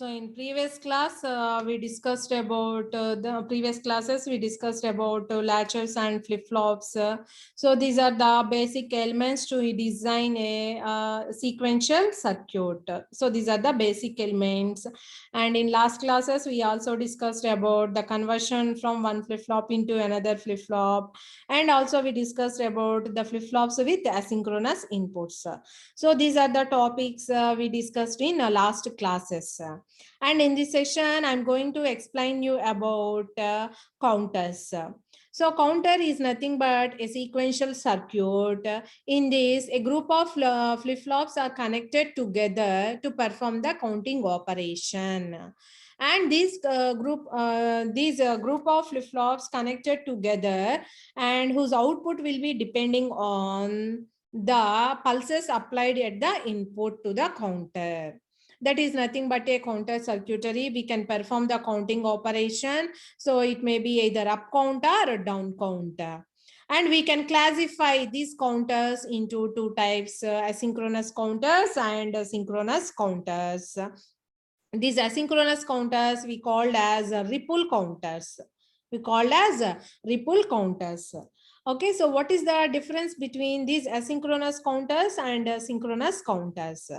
So in previous class, we discussed about the previous classes, we discussed about latches and flip-flops. So these are the basic elements to design a sequential circuit. So these are the basic elements. And in last classes, we also discussed about the conversion from one flip-flop into another flip-flop. And also we discussed about the flip-flops with asynchronous inputs. So these are the topics we discussed in last classes. And in this session, I'm going to explain you about counters. So counter is nothing but a sequential circuit. In this, a group of flip-flops are connected together to perform the counting operation. And this group of flip-flops connected together and whose output will be depending on the pulses applied at the input to the counter. That is nothing but a counter circuitry. We can perform the counting operation. So it may be either up counter or down counter. And we can classify these counters into two types, asynchronous counters and synchronous counters. These asynchronous counters we called as ripple counters. Okay, so what is the difference between these asynchronous counters and synchronous counters?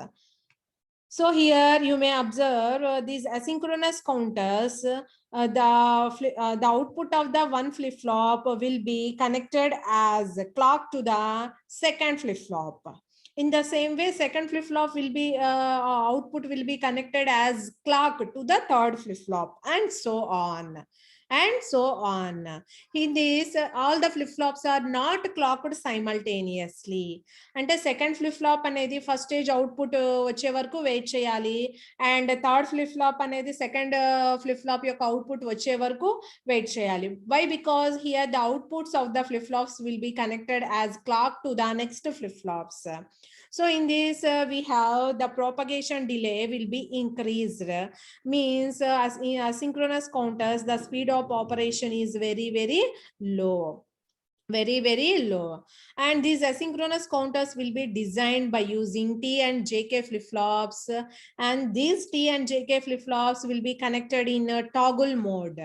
So here you may observe these asynchronous counters, the output of the one flip-flop will be connected as clock to the second flip-flop. In the same way, second flip-flop will be output will be connected as clock to the third flip-flop, and so on. And so on. In this, all the flip-flops are not clocked simultaneously. అంటే second flip flop అనేది first stage output వచ్చే వరకు wait చేయాలి and third flip flop అనేది second flip flop యొక్క output వచ్చే వరకు wait చేయాలి. Why? Because here the outputs of the flip flops will be connected as clock to the next flip flops. So in this we have the propagation delay will be increased, means as in asynchronous counters the speed of operation is very low, very low. And these asynchronous counters will be designed by using T and JK flip-flops, and these T and JK flip-flops will be connected in a toggle mode.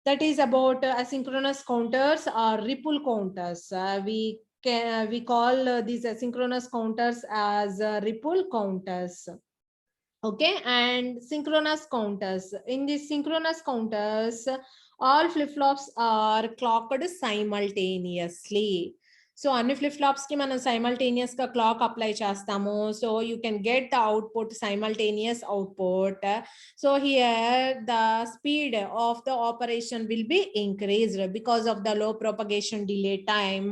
That is about asynchronous counters or ripple counters. We call these asynchronous counters as ripple counters. Okay, and synchronous counters. In these synchronous counters, all flip-flops are clocked simultaneously. So అన్ని flip-flops కి మనం simultaneous గా clock apply చేస్తాము. So you can get the output, simultaneous output. So here the speed of the operation will be increased because of the low propagation delay time.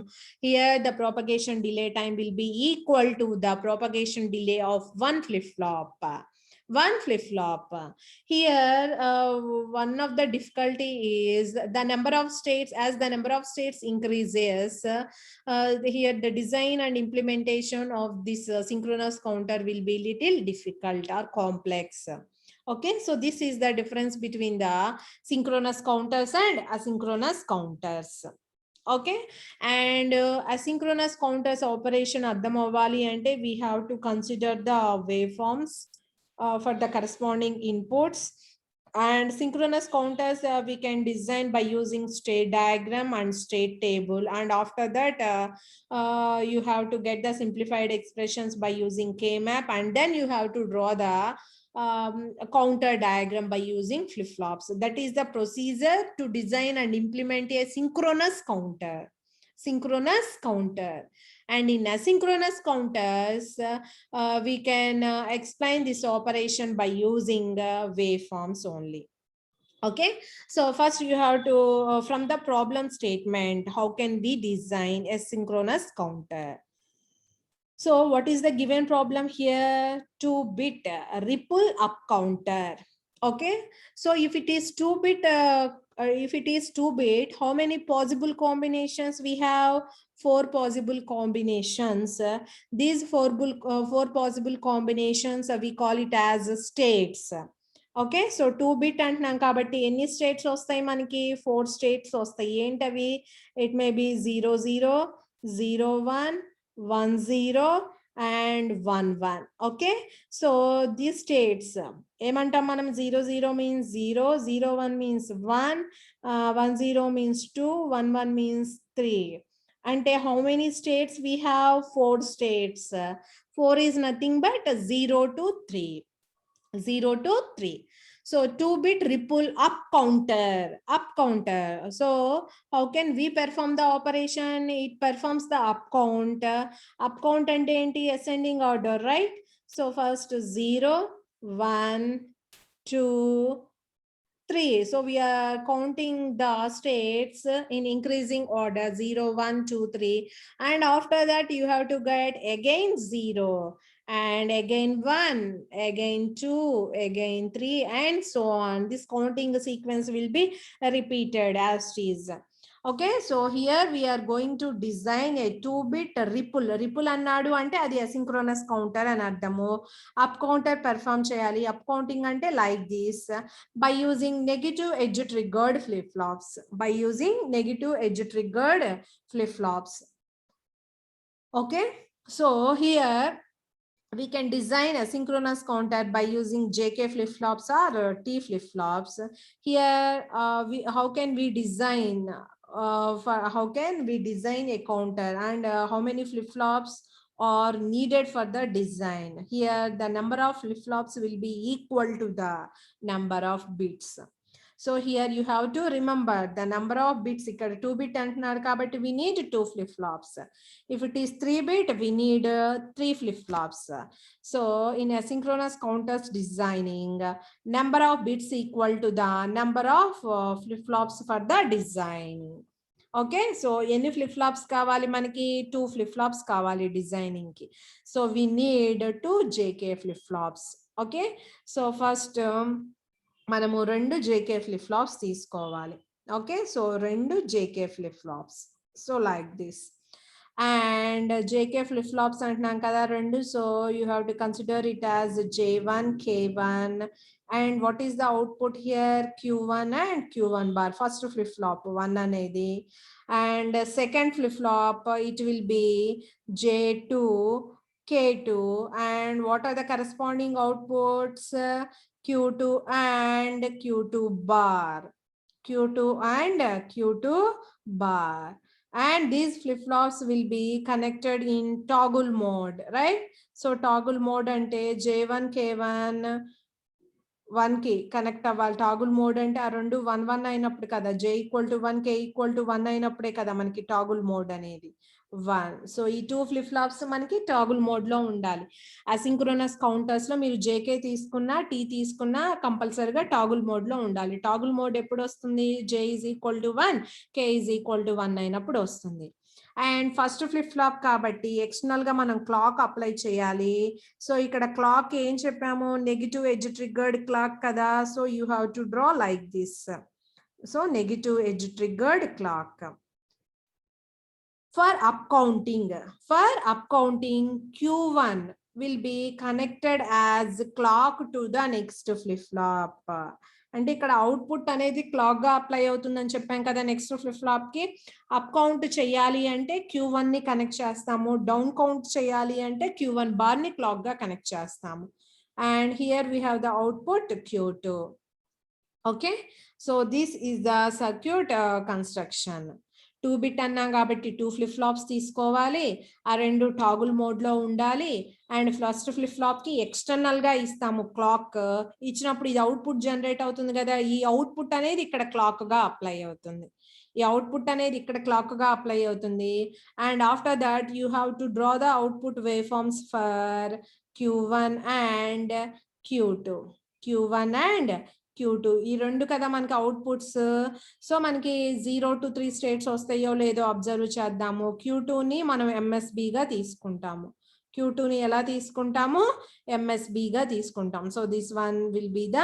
Here the propagation delay time will be equal to the propagation delay of one flip-flop. Here one of the difficulty is the number of states. As the number of states increases, here the design and implementation of this synchronous counter will be little difficult or complex. Okay, so this is the difference between the synchronous counters and asynchronous counters. Okay, and asynchronous counters operation అర్థం అవ్వాలి అంటే we have to consider the waveforms for the corresponding inputs. And synchronous counters we can design by using state diagram and state table, and after that you have to get the simplified expressions by using K-map, and then you have to draw the counter diagram by using flip-flops. That is the procedure to design and implement a synchronous counter. And in asynchronous counters, we can explain this operation by using waveforms only. Okay, so first you have to, from the problem statement, how can we design a synchronous counter? So what is the given problem here? 2-bit ripple up counter. Okay, so if it is 2-bit, how many possible combinations we have? 4 possible combinations. These four possible combinations we call it as states. Okay, so 2-bit అంటున్నాం కాబట్టి ఎన్ని states వస్తాయి మనకి? 4 states వస్తాయి. ఏంటవి? It may be 0 0 0 1 1 0 and 1 1. Okay, so these states ఏమంటాం మనం 0 0 means 0, 0 1 means 1, 1 0 means 2, 1 1 means 3. అంటే how many states we have? 4 states. 4 is nothing but 0 to 3. 0 to 3. So 2-bit ripple up counter. So how can we perform the operation? It performs the up count. Up count and ascending order, right? So first 0, 1, 2, 3. So we are counting the states in increasing order 0, 1, 2, 3. And after that you have to get again 0 and again 1, again 2, again 3, and so on. This counting sequence will be repeated as is. Okay, so here we are going to design a 2-bit ripple అన్నాడు అంటే అది asynchronous counter అని అర్థము. Up counter perform చేయాలి. Up counting అంటే like this by using negative edge triggered flip-flops. Okay, so here we can design a synchronous counter by using JK flip-flops or T flip-flops. Here how can we design a counter, and how many flip-flops are needed for the design? Here the number of flip-flops will be equal to the number of bits. So here you have to remember the number of bits. ఇక్కడ 2-bit అంటున్నారు కాబట్టి we need 2 flip-flops. If it is 3-bit, we need 3 flip-flops. So in asynchronous counters designing, number of bits equal to the number of flip-flops for the design. Okay, so ఎన్ని flip-flops కావాలి మనకి? 2 flip-flops కావాలి designing కి. So we need 2 JK flip-flops. Okay, so first మనము 2 JK flip-flops తీసుకోవాలి. Okay, so 2 JK flip-flops. So like this. And JK flip-flops అంటున్నాం కదా 2, so you have to consider it as J1 K1. And what is the output here? Q1 and Q1 bar. First flip-flop 1 అనేది, and second flip-flop it will be J2 K2. And what are the corresponding outputs? Q2 and Q2 bar. Q2 and Q2 bar. And these flip-flops will be connected in toggle mode, right? So toggle mode ante J1 K1 1 కి connect అవ్వాలి. Toggle mode అంటే ఆ 2 1 1 అయినప్పుడు కదా, J equal to 1 K equal to 1 అయినప్పుడే కదా మనకి toggle mode అనేది 1. సో ఈ 2 flip-flops మనకి టాగుల్ మోడ్ లో ఉండాలి. అసింక్రోనస్ కౌంటర్స్ లో మీరు JK తీసుకున్నా T తీసుకున్నా కంపల్సరీగా టాగుల్ మోడ్ లో ఉండాలి. టాగుల్ మోడ్ ఎప్పుడు వస్తుంది? J is equal to 1, K is equal to 1 అయినప్పుడు వస్తుంది. అండ్ ఫస్ట్ flip-flop కాబట్టి ఎక్స్టర్నల్ గా మనం క్లాక్ అప్లై చేయాలి. సో ఇక్కడ క్లాక్ ఏం చెప్పాము? నెగటివ్ ఎడ్జ్ ట్రిగ్గర్డ్ క్లాక్ కదా. So you have to draw like this. So negative edge triggered clock. For up counting, Q1 will be connected as clock to the next flip-flop. అంటే ఇక్కడ output అనేది clock గా apply అవుతుందని చెప్పాం కదా. Next flip-flop కి up count చేయాలి అంటే Q1 ని కనెక్ట్ చేస్తాము, డౌన్ కౌంట్ చేయాలి అంటే Q1 బార్ ని క్లాక్ గా కనెక్ట్ చేస్తాము. And here we have the output Q2. Okay, so this is the circuit construction. 2-bit అన్నాం కాబట్టి 2 flip-flops తీసుకోవాలి, ఆ 2 టాగుల్ మోడ్ లో ఉండాలి. అండ్ ఫస్ట్ flip-flop కి ఎక్స్టర్నల్ గా ఇస్తాము క్లాక్. ఇచ్చినప్పుడు ఇది అవుట్పుట్ జనరేట్ అవుతుంది కదా, ఈ అవుట్పుట్ అనేది ఇక్కడ క్లాక్ గా అప్లై అవుతుంది. ఈ అవుట్పుట్ అనేది ఇక్కడ క్లాక్ గా అప్లై అవుతుంది. And after that you have to draw the output wave forms for Q1 and Q2. Q1 and Q2 ఈ 2 కదా మనకి అవుట్పుట్స్. సో మనకి 0 to 3 స్టేట్స్ వస్తాయో లేదో అబ్జర్వ్ చేద్దాము. Q2 ని మనం MSB గా తీసుకుంటాము. Q2 ని ఎలా తీసుకుంటాము? MSB గా తీసుకుంటాం. So this one will be the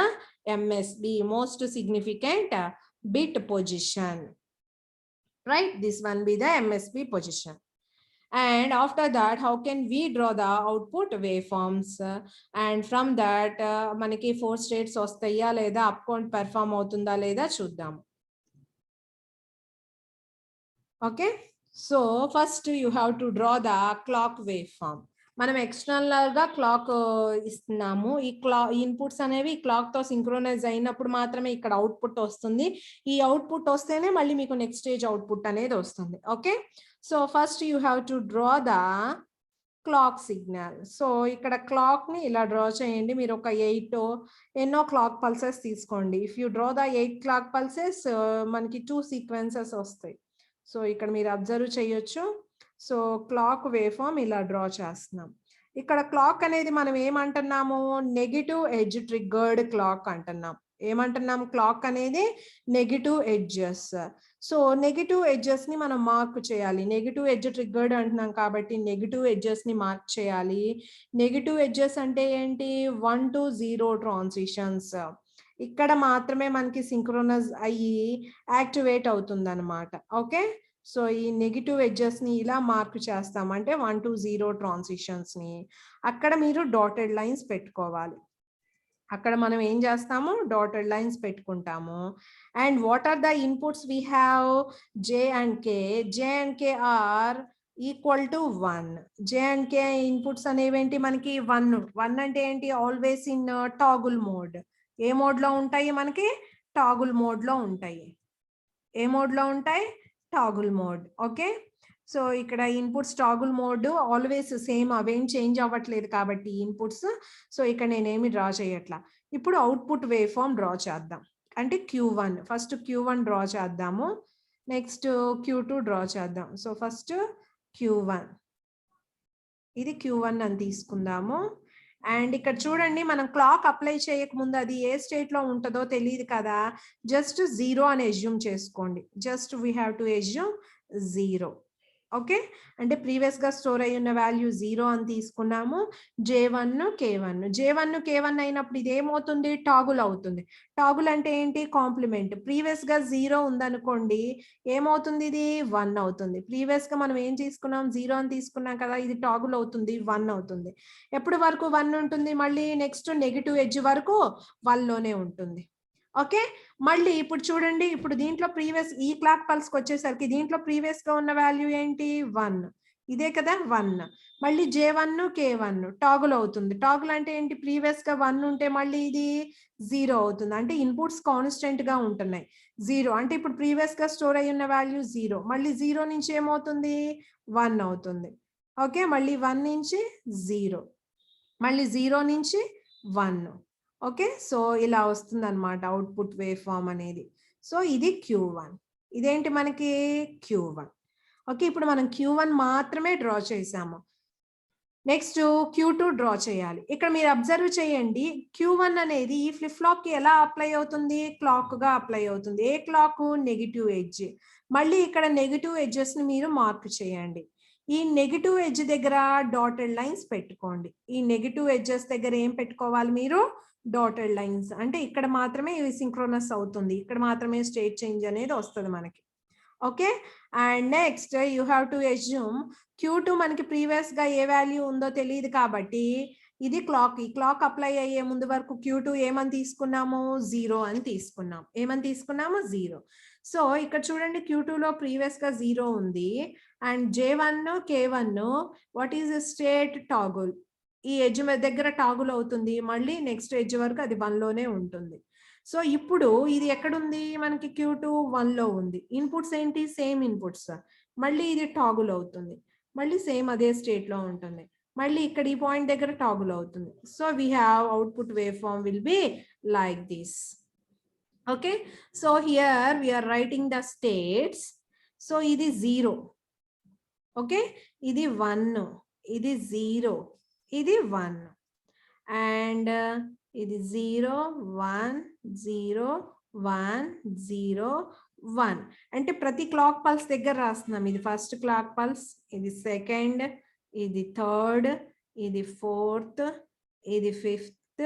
MSB, most significant bit position, right? This one be the MSB position. And after that, how can we draw the output waveforms? And from that, manaki 4 states ostaya leda up count perform avutunda leda chuddam. Okay, so first you have to draw the clock waveform. మనం external గా clock ఇస్తున్నాము. ఈ inputs అనేవి clock తో synchronise అయినప్పుడు మాత్రమే ఇక్కడ output వస్తుంది. ఈ అవుట్పుట్ వస్తేనే మళ్ళీ మీకు నెక్స్ట్ స్టేజ్ అవుట్పుట్ అనేది వస్తుంది. Okay, so first you have to draw the clock signal. So ఇక్కడ క్లాక్ ని ఇలా డ్రా చేయండి. మీరు ఒక 8 ఎన్నో క్లాక్ పల్సెస్ తీసుకోండి. If you draw the 8 clock pulses మనకి 2 సీక్వెన్సెస్ వస్తాయి. సో ఇక్కడ మీరు అబ్జర్వ్ చేయొచ్చు. సో క్లాక్ వేవ్ ఫామ్ ఇలా డ్రా చేస్తున్నాం. ఇక్కడ క్లాక్ అనేది మనం ఏమంటున్నాము, నెగిటివ్ ఎడ్జ్ ట్రిగ్గర్డ్ క్లాక్ అంటున్నాం. ఏమంటున్నాం, క్లాక్ అనేది negative edges. So negative edges ని మనం మార్క్ చేయాలి. నెగిటివ్ ఎడ్జ్ ట్రిగ్గర్డ్ అంటున్నాం కాబట్టి నెగిటివ్ ఎడ్జెస్ ని మార్క్ చేయాలి. నెగిటివ్ ఎడ్జెస్ అంటే ఏంటి, 1 to 0 ట్రాన్సిషన్స్. ఇక్కడ మాత్రమే మనకి సింక్రోనైజ్ అయ్యి యాక్టివేట్ అవుతుంది అనమాట. ఓకే, సో ఈ నెగిటివ్ ఎడ్జెస్ ని ఇలా మార్క్ చేస్తాం, అంటే 1 to 0 ట్రాన్సిషన్స్ ని. అక్కడ మీరు డాటెడ్ లైన్స్ పెట్టుకోవాలి. అక్కడ మనం ఏం చేస్తాము, డాటెడ్ లైన్స్ పెట్టుకుంటాము. And what are the inputs we have, J and K. J and K are equal to 1. J and K inputs అనేవేంటి మనకి 1. 1 అంటే ఏంటి, ఆల్వేస్ ఇన్ టాగుల్ మోడ్. ఏ మోడ్ లో ఉంటాయి మనకి, టాగుల్ మోడ్ లో ఉంటాయి. ఏ మోడ్ లో ఉంటాయి, టాగుల్ మోడ్. ఓకే, సో ఇక్కడ inputs toggle mode always same, అవేం చేంజ్ అవ్వట్లేదు కాబట్టి ఇన్పుట్స్. సో ఇక్కడ నేనేమి డ్రా చేయట్లా. ఇప్పుడు అవుట్పుట్ వేవ్ ఫామ్ డ్రా చేద్దాం. అంటే Q1, ఫస్ట్ Q1 డ్రా చేద్దాము. నెక్స్ట్ Q2 డ్రా చేద్దాం. సో ఫస్ట్ Q1, ఇది Q1 అని తీసుకుందాము. అండ్ ఇక్కడ చూడండి, మనం క్లాక్ అప్లై చేయకముందు అది ఏ స్టేట్ లో ఉంటుందో తెలియదు కదా. జస్ట్ 0 అని ఎజ్యూమ్ చేసుకోండి. Just we have to assume 0. Okay, అంటే ప్రీవియస్ గా స్టోర్ అయి ఉన్న వాల్యూ 0 అని తీసుకున్నాము. J1 K1, J1 K1 అయినప్పుడు ఇది ఏమవుతుంది, టాగుల్ అవుతుంది. టాగుల్ అంటే ఏంటి, కాంప్లిమెంట్. ప్రీవియస్ గా 0 ఉందనుకోండి, ఏమవుతుంది, ఇది 1 అవుతుంది. ప్రీవియస్ గా మనం ఏం తీసుకున్నాం, 0 అని తీసుకున్నాం కదా, ఇది టాగుల్ అవుతుంది, 1 అవుతుంది. ఎప్పటి వరకు 1 ఉంటుంది, మళ్ళీ నెక్స్ట్ నెగిటివ్ ఎడ్జ్ వరకు 1 లోనే ఉంటుంది. ఓకే, మళ్ళీ ఇప్పుడు చూడండి, ఇప్పుడు దీంట్లో ప్రీవియస్ ఈ క్లాక్ పల్స్ కి వచ్చేసరికి దీంట్లో ప్రీవియస్ గా ఉన్న వాల్యూ ఏంటి, 1. ఇదే కదా 1. మళ్ళీ J1 K1 టాగుల్ అవుతుంది. టాగుల్ అంటే ఏంటి, ప్రీవియస్ గా 1 ఉంటే మళ్ళీ ఇది 0 అవుతుంది. అంటే ఇన్పుట్స్ కాన్స్టెంట్ గా ఉంటున్నాయి. 0 అంటే ఇప్పుడు ప్రీవియస్ గా స్టోర్ అయి ఉన్న వాల్యూ 0, మళ్ళీ 0 నుంచి ఏమవుతుంది, 1 అవుతుంది. ఓకే, మళ్ళీ 1 నుంచి 0, మళ్ళీ 0 నుంచి 1. ఓకే, సో ఇలా వస్తుంది అనమాట అవుట్పుట్ వేవ్ ఫామ్ అనేది. సో ఇది Q1, ఇదేంటి మనకి Q1. ఓకే, ఇప్పుడు మనం Q1 మాత్రమే డ్రా చేసాము. నెక్స్ట్ Q2 డ్రా చేయాలి. ఇక్కడ మీరు అబ్జర్వ్ చేయండి, Q1 అనేది ఈ ఫ్లిప్ ఫ్లాప్ కి ఎలా అప్లై అవుతుంది, క్లాక్ గా అప్లై అవుతుంది. A clock, negative edge. మళ్ళీ ఇక్కడ నెగిటివ్ ఎడ్జెస్ ని మీరు మార్క్ చేయండి. ఈ నెగిటివ్ ఎడ్జ్ దగ్గర డాటెడ్ లైన్స్ పెట్టుకోండి. ఈ నెగిటివ్ ఎడ్జెస్ దగ్గర ఏం పెట్టుకోవాలి మీరు, డాటెడ్ లైన్స్. అంటే ఇక్కడ మాత్రమే ఇవి సింక్రోనస్ అవుతుంది, ఇక్కడ మాత్రమే స్టేట్ చేంజ్ అనేది వస్తుంది మనకి. Okay, and next you have to assume Q2 మనకి ప్రీవియస్ గా ఏ వాల్యూ ఉందో తెలియదు కాబట్టి ఇది క్లాక్. ఈ క్లాక్ అప్లై అయ్యే ముందు వరకు Q2 ఏమని తీసుకున్నాము, 0 అని తీసుకున్నాం. ఏమని తీసుకున్నాము, 0. సో ఇక్కడ చూడండి, Q2 లో ప్రీవియస్ గా 0 ఉంది. And J1 K1 what is state, toggle. ఈ ఎడ్జ్ దగ్గర టాగుల్ అవుతుంది, మళ్ళీ నెక్స్ట్ ఎడ్జ్ వరకు అది 1 లోనే ఉంటుంది. సో ఇప్పుడు ఇది ఎక్కడుంది మనకి, Q2 1 లో ఉంది. ఇన్పుట్స్ ఏంటి, సేమ్ ఇన్పుట్స్. మళ్ళీ ఇది టాగుల్ అవుతుంది, మళ్ళీ సేమ్ అదే స్టేట్ లో ఉంటుంది. మళ్ళీ ఇక్కడ ఈ పాయింట్ దగ్గర టాగుల్ అవుతుంది. So we have output wave form will be like this. Okay, so here we're writing the states. So ఇది 0, ఓకే, ఇది 1, ఇది 0, ఇది 1, అండ్ ఇది 0 1 0 1 0 1. అంటే ప్రతి క్లాక్ పల్స్ దగ్గర రాస్తున్నాం. ఇది ఫస్ట్ క్లాక్ పల్స్, ఇది సెకండ్, ఇది థర్డ్, ఇది ఫోర్త్, ఇది ఫిఫ్త్,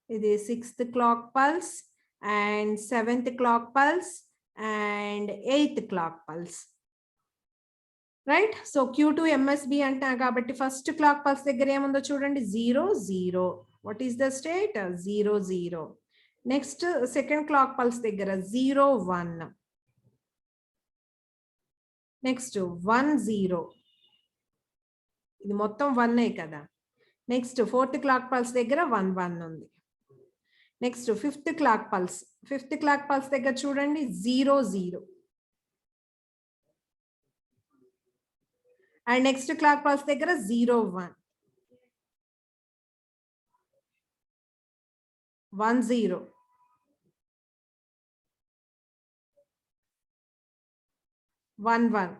ఇది sixth clock pulse, and seventh clock pulse, and eighth clock pulse. Right, so Q2 MSB అంటా కాబట్టి ఫస్ట్ క్లాక్ పల్స్ దగ్గర ఏముందో చూడండి, 0 0. What is the state, 0 0. Next second clock pulse దగ్గర 0 1, నెక్స్ట్ 1 0, ఇది మొత్తం 1 కదా. నెక్స్ట్ 4th క్లాక్ పల్స్ దగ్గర 1 1 ఉంది. Next 5th clock pulse, 5th clock pulse దగ్గర చూడండి 0 0. అండ్ నెక్స్ట్ క్లాక్ పల్స్ దగ్గర 0 1 1 0 1 1.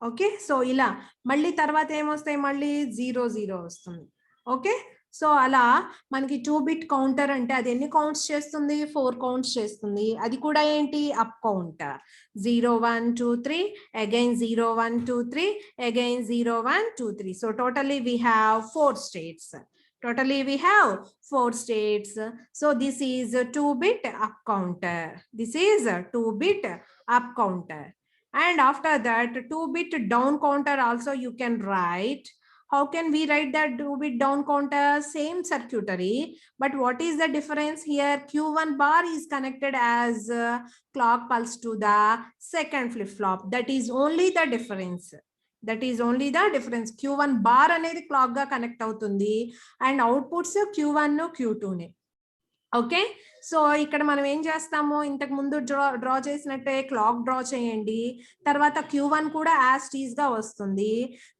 ఓకే, సో ఇలా మళ్ళీ తర్వాత ఏమొస్తాయి, మళ్ళీ 0 0 వస్తుంది. ఓకే, సో అలా మనకి 2 బిట్ కౌంటర్ అంటే అది ఎన్ని కౌంట్స్ చేస్తుంది, 4 కౌంట్స్ చేస్తుంది. అది కూడా ఏంటి, up counter. 0 1 2 3 again 0 1 2 3 again 0 1 2 3. So totally we have 4 states. Totally we have 4 states. So this is a 2 bit up counter. This is a 2 bit up counter. And after that 2 bit down counter also you can write. How can we write that 2 bit down counter? Same circuitry, but what is the difference here? Q1 bar is connected as clock pulse to the second flip flop. That is only the difference. That is only the difference. Q1 bar అనేది clock గా connect అవుతుంది and outputs Q1 Q2 నే. Okay, so ఇక్కడ మనం ఏం చేస్తాము, ఇంతకు ముందు డ్రా చేసినట్టే క్లాక్ డ్రా చేయండి. తర్వాత Q1 కూడా యాజ్ టీజ్ గా వస్తుంది.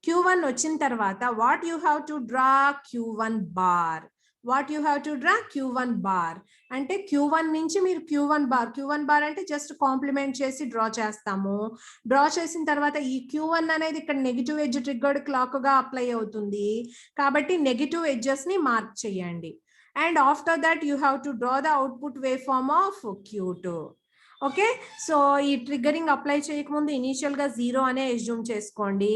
Q1 వచ్చిన తర్వాత what you have to draw, Q1 bar. What you have to draw, Q1 bar. అంటే Q1 నుంచి మీరు Q1 బార్ అంటే జస్ట్ కాంప్లిమెంట్ చేసి డ్రా చేస్తాము. డ్రా చేసిన తర్వాత ఈ Q1 అనేది ఇక్కడ నెగిటివ్ ఎడ్జ్ ట్రిగ్గర్డ్ క్లాక్ గా అప్లై అవుతుంది కాబట్టి నెగిటివ్ ఎడ్జెస్ ని మార్క్ చేయండి. And after that you have to draw the output waveform of Q2. Okay, so ఈ ట్రిగ్గరింగ్ అప్లై చేయకముందు ఇనీషియల్ గా 0 అనే అజ్యూమ్ చేసుకోండి.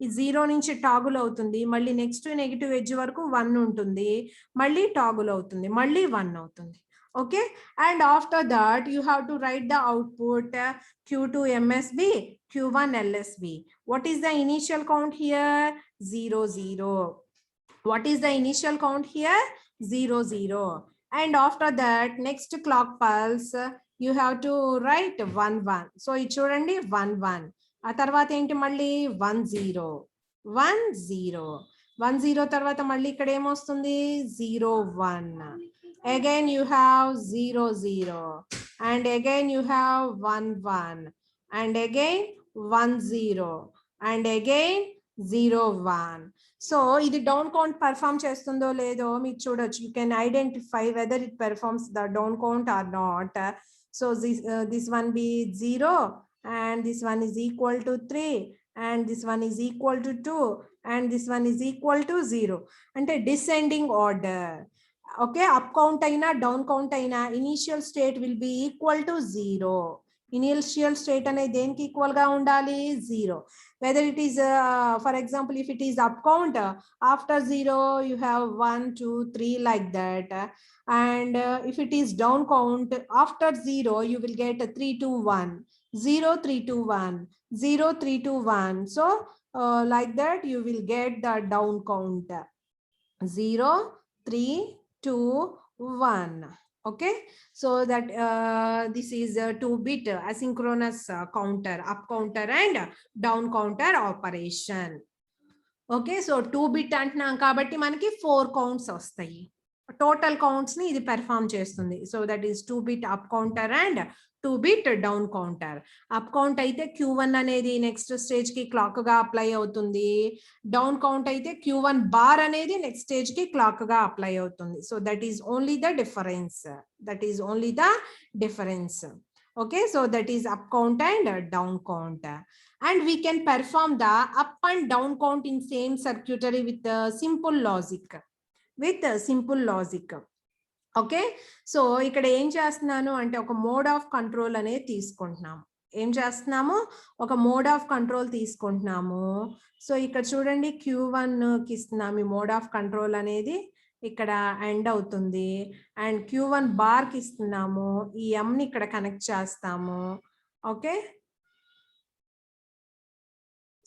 ఈ 0 నుంచి టాగుల్ అవుతుంది, మళ్ళీ నెక్స్ట్ నెగిటివ్ ఎడ్జ్ వరకు 1 ఉంటుంది, మళ్ళీ టాగుల్ అవుతుంది, మళ్ళీ 1 అవుతుంది. Okay, and after that you have to right the output Q2 MSB, Q1 LSB. What is the initial count here? 0 0. What is the initial count here? 0 0. And after that next clock pulse you have to write 1 1. So ఇది చూడండి 1 1. ఆ తర్వాత ఏంటి, మళ్ళీ 1 0 1 0 1 0. తర్వాత మళ్ళీ ఇక్కడ ఏమొస్తుంది, 0 1. Again you have 0 0 and again you have 1 1 and again 1 0 and again 0 1. So ఇది డౌన్ కౌంట్ పర్ఫామ్ చేస్తుందో లేదో మీకు చూడొచ్చు. You can identify whether it performs the down count or not. So this one be 0 and this one is equal to 3 and this one is equal to 2 and this one is equal to 0. అంటే descending order. Okay, up count అయినా down count అయినా initial state will be equal to 0. Initial state అనేది దేనికి equal గా ఉండాలి, 0. whether it is for example if it is up count after 0 you have 1 2 3 like that, and if it is down count after 0 you will get 3 2 1 0 3 2 1 0 3 2 1. So like that you will get the down count 0 3 2 1. Okay, so that this is a 2 bit asynchronous counter, up counter and down counter operation. Okay, so 2 bit అంటున్నాం కాబట్టి మనకి 4 counts వస్తాయి. Total counts ని ఇది perform చేస్తుంది. So that is 2 bit up counter and 2 bit down counter. Up count అయితే Q1 అనేది next stage కి క్లాక్ గా అప్లై అవుతుంది. డౌన్ కౌంట్ అయితే Q1 బార్ అనేది నెక్స్ట్ స్టేజ్ కి క్లాక్ గా అప్లై అవుతుంది. So that is only the difference. That is only the difference. Okay, so that is up count and down count, and we can perform the up and down count in same circuitry with simple logic. Okay, so ఇక్కడ ఏం చేస్తున్నాను అంటే ఒక mode of control అనేది తీసుకుంటున్నాము. ఏం చేస్తున్నాము, ఒక మోడ్ ఆఫ్ కంట్రోల్ తీసుకుంటున్నాము. సో ఇక్కడ చూడండి Q1 కి ఇస్తున్నాము ఈ మోడ్ ఆఫ్ కంట్రోల్ అనేది, ఇక్కడ ఎండ్ అవుతుంది. అండ్ Q1 బార్ కి ఇస్తున్నాము, ఈ M ని ఇక్కడ కనెక్ట్ చేస్తాము. ఓకే,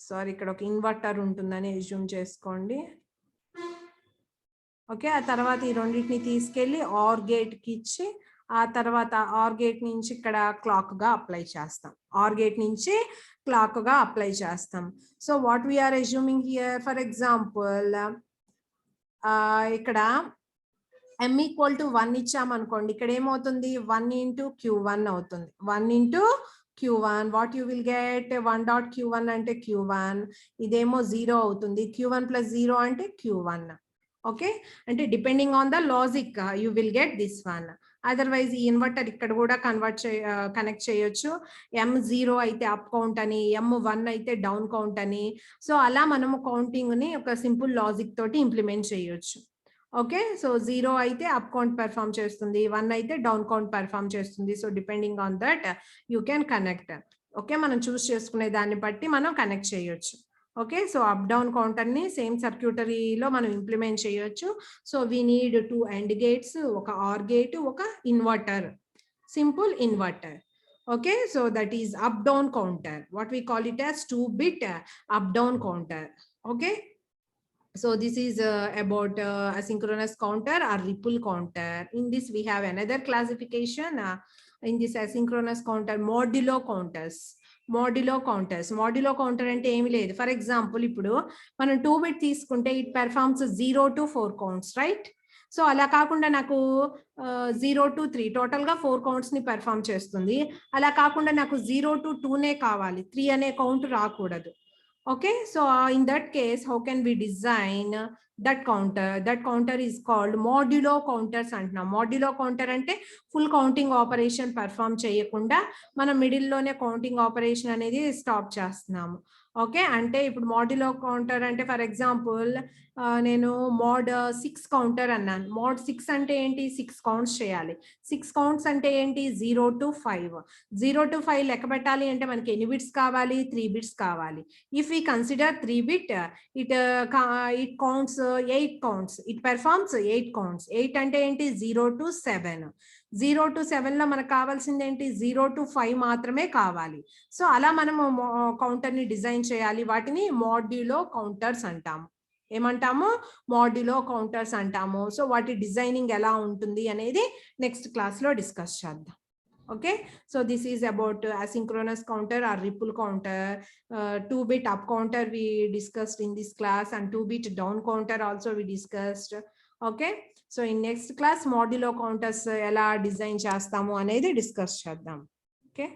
సారీ ఇక్కడ ఒక ఇన్వర్టర్ ఉంటుందని అస్యూమ్ చేసుకోండి. ఓకే, ఆ తర్వాత ఈ రెండింటిని తీసుకెళ్ళి ఆర్ గేట్ కి ఇచ్చి ఆ తర్వాత ఆర్ గేట్ నుంచి ఇక్కడ క్లాక్ గా అప్లై చేస్తాం. ఆర్ గేట్ నుంచి క్లాక్ గా అప్లై చేస్తాం. So what we're assuming here, for example ఇక్కడ m ఈక్వల్ టు 1 ఇచ్చామనుకోండి, ఇక్కడ ఏమవుతుంది 1 ఇంటూ Q1 అవుతుంది. 1 into Q1, what you will get 1 dot Q1 అంటే Q1, ఇదేమో 0 అవుతుంది. Q1 ప్లస్ 0 అంటే Q1. ఓకే, అంటే depending on the logic you will get this one. Otherwise ఈ ఇన్వర్టర్ ఇక్కడ కూడా కనెక్ట్ చేయొచ్చు. M0 అయితే అప్ కౌంట్ అని, M1 అయితే డౌన్ కౌంట్ అని. సో అలా మనము కౌంటింగ్ ని ఒక సింపుల్ లాజిక్ తోటి ఇంప్లిమెంట్ చేయొచ్చు. ఓకే, సో 0 అయితే అప్ కౌంట్ పెర్ఫామ్ చేస్తుంది, 1 అయితే డౌన్ కౌంట్ పెర్ఫామ్ చేస్తుంది. So depending on that you can connect. Okay, మనం చూస్ చేసుకునే దాన్ని బట్టి మనం కనెక్ట్ చేయొచ్చు. Okay, so up down counter ని సేమ్ సర్క్యూటరీలో మనం ఇంప్లిమెంట్ చేయొచ్చు. So we need 2 AND gates, ఒక ఆర్ గేట్, ఒక inverter, simple inverter. Okay, so that is up down counter, what we call it as 2-bit up down counter. Okay, so this is about asynchronous counter or ripple counter. In this we have another classification in this asynchronous counter, modulo counters. Modulo counter అంటే ఏమీ లేదు. For example ఇప్పుడు మనం 2-bit తీసుకుంటే it performs 0 to 4 counts, right? So అలా కాకుండా నాకు 0 to 3 total గా 4 కౌంట్స్ ని పెర్ఫార్మ్ చేస్తుంది. అలా కాకుండా నాకు 0 to 2 కావాలి, 3 అనే కౌంట్ రాకూడదు. Okay, so in that case, how can we design that counter? That counter is called modulo counters అంటున్నా. modulo counter అంటే ఫుల్ కౌంటింగ్ ఆపరేషన్ పెర్ఫామ్ చేయకుండా మనం మిడిల్ లోనే కౌంటింగ్ ఆపరేషన్ అనేది స్టాప్ చేస్తున్నాము. ఓకే, అంటే ఇప్పుడు మాడ్యులో కౌంటర్ అంటే ఫర్ ఎగ్జాంపుల్ నేను మోడ్ 6 కౌంటర్ అన్నాను. మోడ్ 6 అంటే ఏంటి, 6 కౌంట్స్ చేయాలి. 6 కౌంట్స్ అంటే ఏంటి, 0 to 5. 0 to 5 లెక్క పెట్టాలి అంటే మనకి ఎన్ని బిట్స్ కావాలి, 3 బిట్స్ కావాలి. If we consider 3-bit, it counts 8 counts, it performs 8 counts. 8 అంటే ఏంటి, 0 to 7. 0 to 7 లో మనకు కావాల్సింది ఏంటి, 0 to 5 మాత్రమే కావాలి. సో అలా మనము కౌంటర్ ని డిజైన్ చేయాలి. వాటిని మాడ్యులో కౌంటర్స్ అంటాము. ఏమంటాము, మాడ్యులో కౌంటర్స్ అంటాము. సో వాటి డిజైనింగ్ ఎలా ఉంటుంది అనేది నెక్స్ట్ క్లాస్ లో డిస్కస్ చేద్దాం. Okay, so this is about asynchronous counter or ripple counter. 2-bit up counter we discussed in this class, and 2-bit down counter also we discussed. Okay, so in next class modulo counters ela design చేస్తాము అనేది discuss చేద్దాం. Okay.